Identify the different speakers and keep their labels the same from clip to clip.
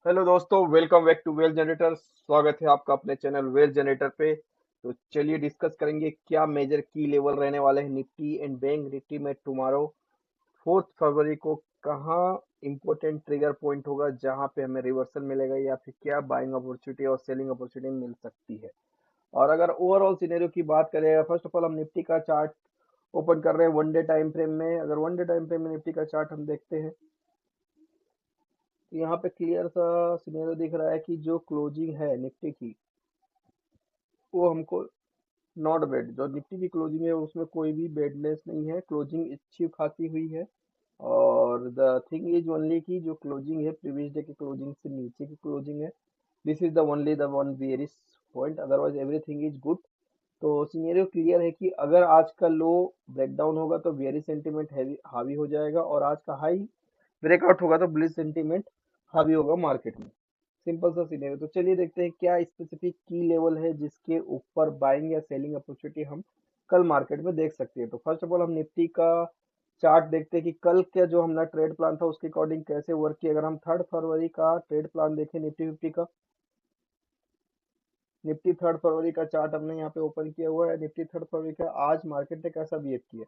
Speaker 1: Hello दोस्तों, welcome back to well generator. स्वागत है आपका अपने चैनल वेल जनरेटर पे। तो चलिए डिस्कस करेंगे क्या मेजर की लेवल रहने वाले हैं निफ्टी एंड बैंक निफ्टी में टुमारो 4 फरवरी को। कहाँ इंपॉर्टेंट ट्रिगर पॉइंट होगा जहां पे हमें रिवर्सल मिलेगा या फिर क्या बाइंग अपॉर्चुनिटी और सेलिंग अपॉर्चुनिटी मिल सकती है। और अगर ओवरऑल सिनेरियो की बात करें, फर्स्ट ऑफ ऑल हम निफ्टी का चार्ट ओपन कर रहे हैं वन डे टाइम फ्रेम में। अगर वन डे टाइम फ्रेम में निफ्टी का चार्ट हम देखते हैं तो यहाँ पे क्लियर सा सिनेरियो दिख रहा है कि जो क्लोजिंग है निफ्टी की वो हमको नॉट बैड। जो निफ्टी की क्लोजिंग है उसमें कोई भी बैडनेस नहीं है, क्लोजिंग अच्छी खासी हुई है। और द थिंग इज ओनली की जो क्लोजिंग है प्रीवियस डे की क्लोजिंग से नीचे की क्लोजिंग है। This is the only the one various point, otherwise everything is good. तो सिनेरियो क्लियर है कि अगर आज का लो ब्रेकडाउन होगा तो बेयरिश सेंटीमेंट हैवी हावी हो जाएगा, और आज का हाई ब्रेकआउट होगा तो बुलिश सेंटीमेंट हावी होगा मार्केट में। सिंपल सा सिनेरियो। तो चलिए देखते हैं क्या स्पेसिफिक की लेवल है जिसके ऊपर बाइंग या सेलिंग अपॉर्चुनिटी हम कल मार्केट में देख सकते हैं। तो फर्स्ट ऑफ ऑल हम निफ्टी का चार्ट देखते हैं कि कल क्या जो हमारा ट्रेड प्लान था उसके अकॉर्डिंग कैसे वर्क किया। अगर हम 3 फरवरी का ट्रेड प्लान देखें निफ्टी फिफ्टी का, निफ्टी 3 फरवरी का चार्ट हमने यहाँ पे ओपन किया हुआ है। निफ्टी 3 फरवरी का आज मार्केट ने कैसा बिहेव किया,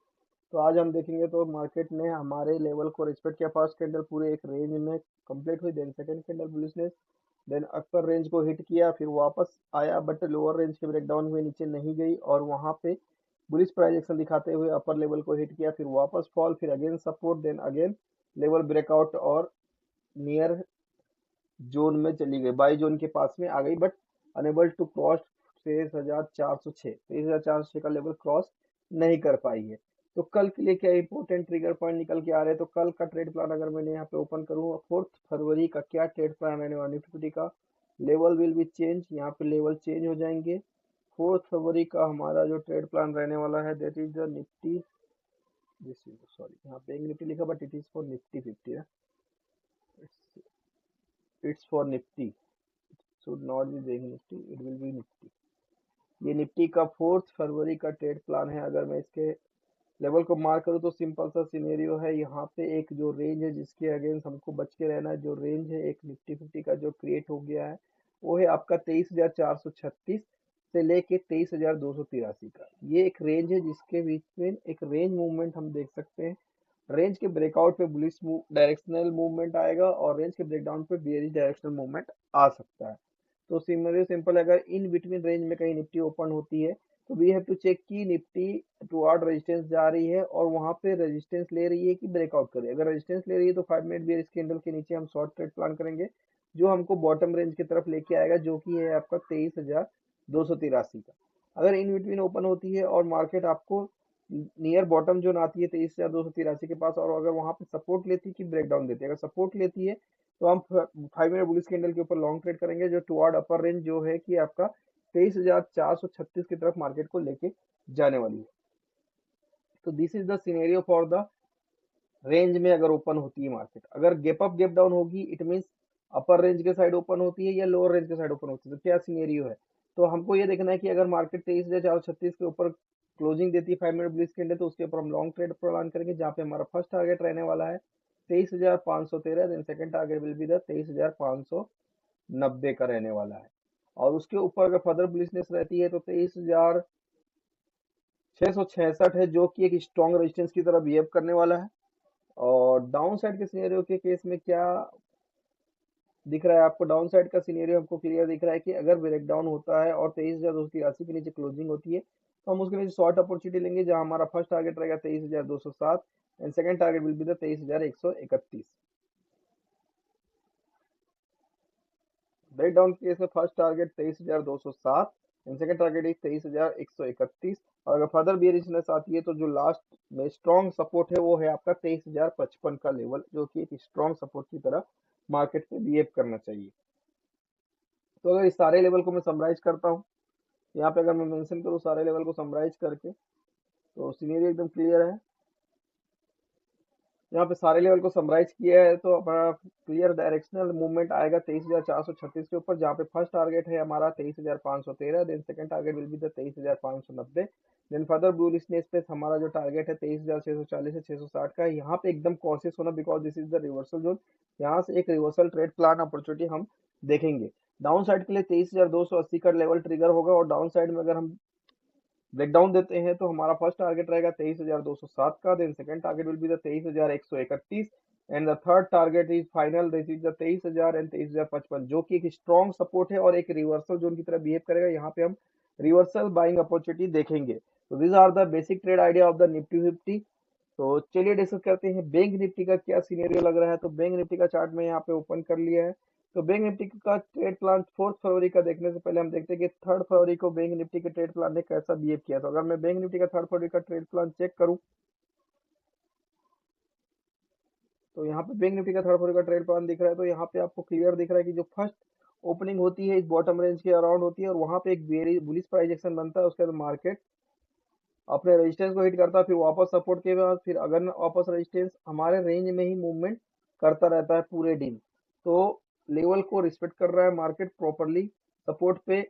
Speaker 1: तो आज हम देखेंगे तो मार्केट ने हमारे लेवल को रिस्पेक्ट किया। फर्स्ट कैंडल पूरे एक रेंज में कंप्लीट हुई, then second candle bullishness, then upper range को हिट किया, फिर वापस आया बट लोअर रेंज के ब्रेकडाउन हुए, नीचे नहीं गई और वहां पे बुलिश प्राइस एक्शन दिखाते हुए अपर लेवल को हिट किया, फिर वापस फॉल, फिर again support, then again level breakout और नियर जोन में चली गई, बाई जोन के पास में आ गई, बट अनेबल टू क्रॉस 23,406, 23,406 का लेवल क्रॉस नहीं कर पाई है। तो कल के लिए क्या इंपॉर्टेंट ट्रिगर पॉइंट निकल के आ रहे हैं, तो कल का ट्रेड प्लान अगर मैंने यहाँ पे ओपन करूँ, 4 फरवरी का क्या ट्रेड प्लान रहने वाला निफ्टी का, लेवल विल बी चेंज, यहाँ पे लेवल चेंज हो जाएंगे। 4 फरवरी का हमारा जो ट्रेड प्लान रहने वाला है that is the Nifty, this is sorry यहाँ पे निफ्टी लिखा but it is for Nifty fifty है, it's for Nifty, should not be bank Nifty, it will be Nifty. ये निफ्टी का 4 फरवरी का ट्रेड प्लान है। अगर मैं इसके लेवल को मार्क करूँ तो सिंपल सा सिनेरियो है, यहाँ पे एक जो रेंज है जिसके अगेंस्ट हमको बच के रहना है, जो रेंज है एक निफ्टी फिफ्टी का जो क्रिएट हो गया है वो है आपका 23,436 से लेके 23,283 का। ये एक रेंज है जिसके बीच में एक रेंज मूवमेंट हम देख सकते हैं। रेंज के ब्रेकआउट पे बुलिश डायरेक्शनल मूवमेंट आएगा और रेंज के ब्रेकडाउन पे बेयरिश डायरेक्शनल मूवमेंट आ सकता है। तो सिमिलरली सिंपल, अगर इन बिटवीन रेंज में कहीं निफ्टी ओपन होती है तो वी हैव टू चेक कि निफ्टी टुवर्ड रेजिस्टेंस जा रही है और वहां पे रेजिस्टेंस ले रही है कि ब्रेकआउट कर रही है। अगर रेजिस्टेंस ले रही है तो 5 मिनट बेयरिश कैंडल के नीचे हम शॉर्ट ट्रेड प्लान करेंगे, जो हमको बॉटम रेंज की तरफ लेके आएगा, जो कि है आपका 23,283 का। अगर इन बिटवीन ओपन होती है और मार्केट आपको नियर बॉटम जोन आती है 23,283 के पास, और अगर वहां पे सपोर्ट लेती है कि ब्रेकडाउन देती है, अगर सपोर्ट लेती है तो हम 5 मिनट बुलिश कैंडल के ऊपर लॉन्ग ट्रेड करेंगे, जो टुवर्ड अपर रेंज जो है कि आपका 23,436 की तरफ मार्केट को लेके जाने वाली है। तो this is the scenario for the range में अगर ओपन होती है मार्केट। अगर गैप अप गैप डाउन होगी इट मीन्स अपर रेंज के साइड ओपन होती है या लोअर रेंज के साइड ओपन होती है, तो क्या सिनेरियो है। तो हमको ये देखना है कि अगर मार्केट 23,436 के ऊपर क्लोजिंग देती है 5 मिनट ब्लिस कैंडल, तो उसके ऊपर हम लॉन्ग ट्रेड प्लान करेंगे, जहाँ पे हमारा फर्स्ट टारगेट रहने वाला है 23,513, then second target will be the 23,590 का रहने वाला है। और उसके ऊपर अगर फर्दर बुलिशनेस रहती है तो 23,666 है, जो कि एक स्ट्रॉन्ग रेजिस्टेंस की तरह बिहेव करने वाला है। और डाउन साइड के सिनेरियो के केस में क्या दिख रहा है आपको, डाउन साइड का सिनेरियो हमको क्लियर दिख रहा है कि अगर ब्रेक डाउन होता है और 23,283 के नीचे क्लोजिंग होती है तो हम उसके नीचे शॉर्ट अपॉर्चुनिटी लेंगे, जहां हमारा फर्स्ट टारगेट रहेगा 23,207 and second target will be the 23,131। Break down के केस में first target 23,207 and second target is 23,131। और अगर फर्दर बियरिशनेस आती है तो जो लास्ट में स्ट्रॉन्ग सपोर्ट है वो है आपका 23,055 का लेवल, जो कि एक स्ट्रॉन्ग सपोर्ट की तरह मार्केट में बिहेव करना चाहिए। तो अगर इस सारे लेवल को मैं समराइज करता हूँ, यहाँ पे अगर मैं मेंशन करूँ सारे लेवल को समराइज करके, तो सीनियर एकदम क्लियर है। यहाँ पे सारे लेवल को समराइज किया है तो हमारा क्लियर डायरेक्शनल मूवमेंट आएगा 23,436 के ऊपर, जहाँ पे फर्स्ट टारगेट है हमारा 23,513, then second target will be the 23,590, then further bullishness पे हमारा जो टारगेट है 23,640 से 660 का है। यहाँ पे एकदम कॉशियस होना because this is the reversal zone, यहाँ से एक रिवर्सल ट्रेड प्लान अपॉर्चुनिटी हम देखेंगे। डाउन साइड के लिए 23,280 का लेवल ट्रिगर होगा, और डाउन साइड में अगर हम ब्रेकडाउन देते हैं तो हमारा फर्स्ट टारगेट रहेगा 23,207 का, then second target will be the 23,131, and the third target is final this is the 23,000 and 23,055, जो कि एक स्ट्रॉन्ग सपोर्ट है और एक रिवर्सल जोन की तरह बिहेव करेगा। यहाँ पे हम रिवर्सल बाइंग अपॉर्चुनिटी देखेंगे। तो this are the basic trade idea of the Nifty 50। तो चलिए डिस्कस करते हैं बैंक निफ्टी का क्या सिनेरियो लग रहा है। तो बैंक निफ्टी का चार्ट में यहाँ पे ओपन कर लिया है। तो बैंक निफ्टी का ट्रेड प्लान 4 फरवरी का देखने से पहले हम देखते हैं कि 3 फरवरी को बैंक निफ्टी के ट्रेड प्लान ने कैसा बिहेव किया। तो अगर मैं बैंक निफ्टी का 3 फरवरी का ट्रेड प्लान चेक करूं तो यहाँ पे बैंक निफ्टी का 3 फरवरी का ट्रेड प्लान दिख रहा है। तो यहाँ पे आपको क्लियर दिख रहा है कि जो फर्स्ट ओपनिंग होती है इस बॉटम रेंज के अराउंड होती है, और वहां पे एक वेरी बुलिश प्राइस एक्शन बनता है। उसके बाद मार्केट अपने रेजिस्टेंस को हिट करता है, फिर वापस सपोर्ट के बाद फिर अगर वापस रेजिस्टेंस हमारे रेंज में ही मूवमेंट करता रहता है पूरे दिन। तो लेवल को रिस्पेक्ट कर रहा है मार्केट प्रॉपरली, सपोर्ट पे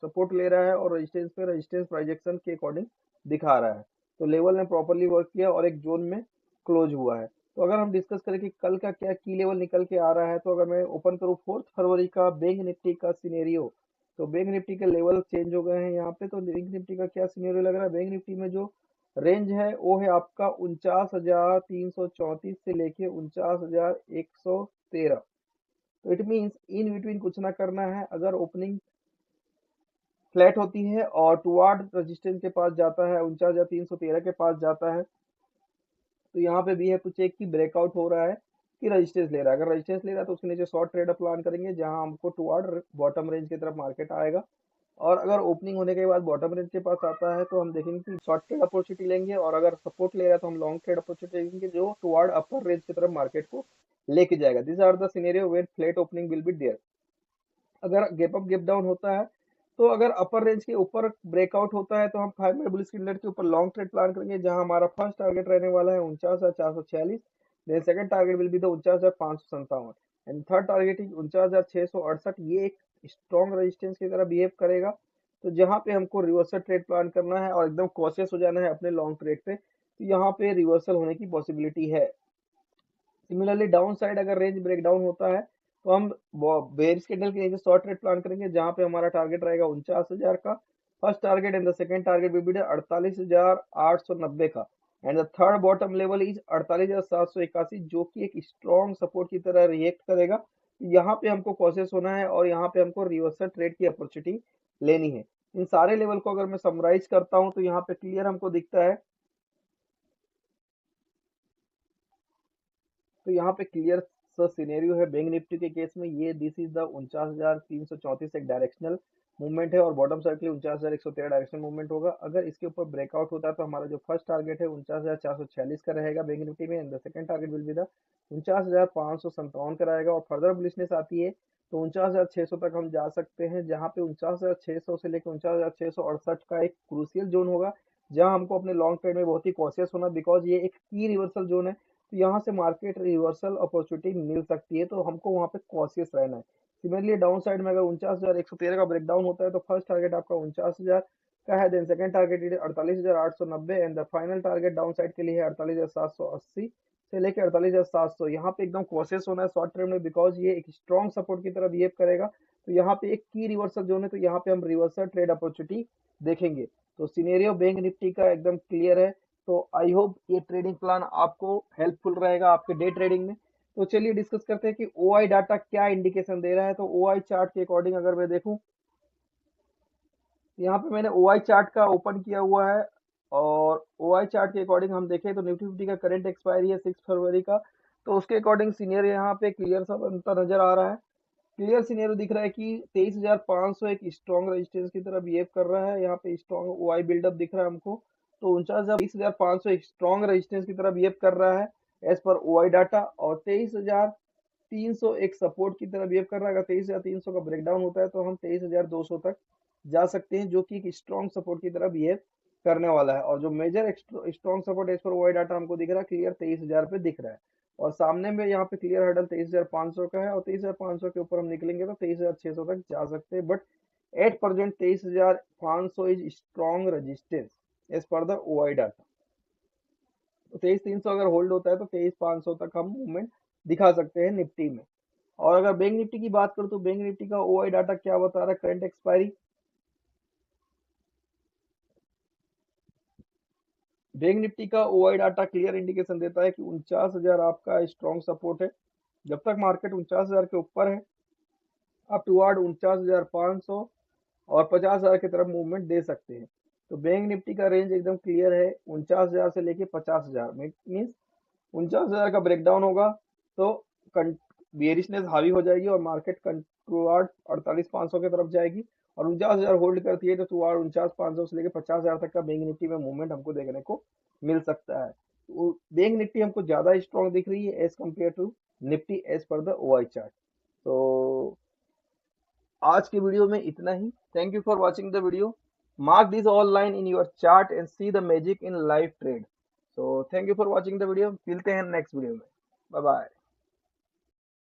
Speaker 1: सपोर्ट ले रहा है और रेजिस्टेंस पे रेजिस्टेंस प्राइजेक्शन के अकॉर्डिंग दिखा रहा है। तो लेवल ने प्रॉपरली वर्क किया और एक जोन में क्लोज हुआ है। तो अगर हम डिस्कस करें कि कल का क्या की लेवल निकल के आ रहा है, तो अगर मैं ओपन करूँ 4 फरवरी का बैंक निफ्टी का सिनेरियो, तो बैंक निफ्टी के लेवल चेंज हो गए हैं यहाँ पे। तो बैंक निफ्टी का क्या सिनेरियो लग रहा है, बैंक निफ्टी में जो रेंज है वो है आपका 49,334 से लेके 49,113। तो इट मीन्स इन बिटवीन कुछ ना करना है। अगर ओपनिंग फ्लैट होती है और टुवार्ड रेजिस्टेंस के पास जाता है, 49,313 के पास जाता है, तो यहाँ पे भी है कुछ एक की ब्रेकआउट हो रहा है कि रेजिस्टेंस ले रहा है। अगर रेजिस्टेंस ले रहा है तो उसके नीचे शॉर्ट ट्रेड प्लान करेंगे, जहां हमको टुवार्ड बॉटम रेंज की तरफ मार्केट आएगा। और अगर ओपनिंग होने के बाद बॉटम रेंज के पास आता है तो हम देखेंगे कि शॉर्ट ट्रेड अपॉर्चुनिटी लेंगे, और अगर सपोर्ट ले रहा है तो हम लॉन्ग ट्रेड अपॉर्चुनिटी लेंगे जो टुवार्ड अपर रेंज की तरफ मार्केट को लेके जाएगा। This are the scenario where flat opening will be there. अगर गैप अप गैप डाउन होता है, तो अगर अपर रेंज के ऊपर ब्रेकआउट होता है तो हम 5 मिनट बुलिश कैंडल के ऊपर लॉन्ग ट्रेड प्लान करेंगे, जहां हमारा फर्स्ट टारगेट रहने वाला है 49,446, then second target will be the 49,557, and third target is 49,668। ये एक स्ट्रॉन्ग रेजिस्टेंस की तरह बिहेव करेगा। तो जहां पे हमको रिवर्सल ट्रेड प्लान करना है और एकदम कॉशियस हो जाना है अपने लॉन्ग ट्रेड पे, तो यहाँ पे रिवर्सल होने की पॉसिबिलिटी है। सिमिलरली डाउन साइड अगर रेंज ब्रेक डाउन होता है तो हम बेयरिश कैंडल के नीचे शॉर्ट ट्रेड प्लान करेंगे, जहां पे हमारा टारगेट रहेगा 49,000 का first target, and the second target will B 48,890 का, and the third bottom level is 48,781, जो कि एक स्ट्रॉन्ग सपोर्ट की तरह रिएक्ट करेगा। यहाँ पे हमको कॉशियस होना है और यहाँ पे हमको रिवर्सल ट्रेड की अपॉर्चुनिटी लेनी है। इन सारे लेवल को अगर मैं समराइज करता हूँ तो यहाँ पे क्लियर हमको दिखता है। तो यहाँ पे क्लियर सा सिनेरियो है बैंक निफ्टी के केस में। ये दिस इज द 49,334 एक डायरेक्शनल मूवमेंट है, और बॉटम साइड के लिए 49,113 डायरेक्शनल मूवमेंट होगा। अगर इसके ऊपर ब्रेकआउट होता है तो हमारा जो फर्स्ट टारगेट है 49,446 का रहेगा बैंक निफ्टी में, and the second target will be the 49,557 का रहेगा। और फर्दर बुलिशनेस आती है तो 49,600 तक हम जा सकते हैं, जहाँ पे 49,600 से लेकर 49,668 का एक क्रूशियल जोन होगा, जहाँ हमको अपने लॉन्ग ट्रेड में बहुत ही कॉशियस होना, बिकॉज ये एक की रिवर्सल जोन है। तो यहाँ से मार्केट रिवर्सल अपॉर्चुनिटी मिल सकती है, तो हमको वहाँ पे कॉशियस रहना है। सिमिलरली डाउन साइड में अगर 49,113 का ब्रेकडाउन होता है तो फर्स्ट टारगेट आपका 49,000 का है, then second target 48,890, and the final target downside के लिए है 48,780 से लेकर 48,700। यहाँ पे एकदम कॉशियस होना है शॉर्ट टर्म में, बिकॉज ये एक स्ट्रॉन्ग सपोर्ट की तरह बिहेव करेगा। तो यहाँ पे एक की रिवर्सल जोन है, तो यहाँ पे हम रिवर्सल ट्रेड अपॉर्चुनिटी देखेंगे। तो सिनेरियो बैंक निफ्टी का एकदम क्लियर है। तो आई होप ये ट्रेडिंग प्लान आपको हेल्पफुल रहेगा आपके डे ट्रेडिंग में। तो चलिए डिस्कस करते हैं कि ओआई डाटा क्या इंडिकेशन दे रहा है। तो ओआई चार्ट के अकॉर्डिंग अगर मैं देखूं, यहाँ पे मैंने ओआई चार्ट का ओपन किया हुआ है, और ओआई चार्ट के अकॉर्डिंग हम देखें तो निफ्टी फिफ्टी का करंट एक्सपायरी है 6 फरवरी का। तो उसके अकॉर्डिंग सीनियर यहाँ पे क्लियर सा बनता नजर आ रहा है। क्लियर सीनियर दिख रहा है कि 23,500 एक स्ट्रॉन्ग रेजिस्टेंस की तरह बिहेव कर रहा है। यहाँ पे स्ट्रॉन्ग ओआई बिल्डअप दिख रहा है हमको। तो 23,500 एक स्ट्रॉन्ग रेजिस्टेंस की तरह बिहेव कर रहा है एज पर ओआई डाटा, और 23,300 एक सपोर्ट की तरह बिहेव कर रहा है। अगर 23,300 का ब्रेकडाउन होता है तो हम 23,200 तक जा सकते हैं, जो कि एक स्ट्रॉन्ग सपोर्ट की तरह बिहेव करने वाला है। और जो major strong support as per OI data हमको दिख रहा है क्लियर 23,000 पे दिख रहा है, और सामने में यहाँ पे क्लियर हर्डल 23,500 का है, और 23,500 के ऊपर हम निकलेंगे तो 23,600 तक जा सकते हैं, but at present 23,500 is strong resistance as per the OI data. तो 23,300 अगर होल्ड होता है तो 23,500 तक हम मूवमेंट दिखा सकते हैं निफ्टी में। और अगर बैंक निफ्टी की बात करूं तो बैंक निफ्टी का ओआई डाटा क्या बता रहा है, करंट एक्सपायरी। बैंक निफ्टी का ओआई डाटा क्लियर इंडिकेशन देता है कि 49,000 आपका स्ट्रॉन्ग सपोर्ट है। जब तक मार्केट 49,000 के ऊपर है आप टुवार्ड 49,500 और 50,000 की तरफ मूवमेंट दे सकते हैं। तो बैंक निफ्टी का रेंज एकदम क्लियर है 49,000 से लेके 50,000 मीन्स 49,000 का ब्रेकडाउन होगा तो बेरिशनेस हावी हो जाएगी और मार्केट टुवार्ड 48,500 की तरफ जाएगी, और 49,000 होल्ड करती है तो टुवार्ड 49,500 से लेकर 50,000 तक का बैंक निफ्टी में मूवमेंट हमको देखने को मिल सकता है। तो बैंक निफ्टी हमको ज्यादा स्ट्रॉन्ग दिख रही है as compare to Nifty as per the OI chart. तो आज के वीडियो में इतना ही। Thank you for watching the video. Mark this all line in your chart and see the magic in live trade. So thank you for watching the video, मिलते हैं next video में। Bye bye.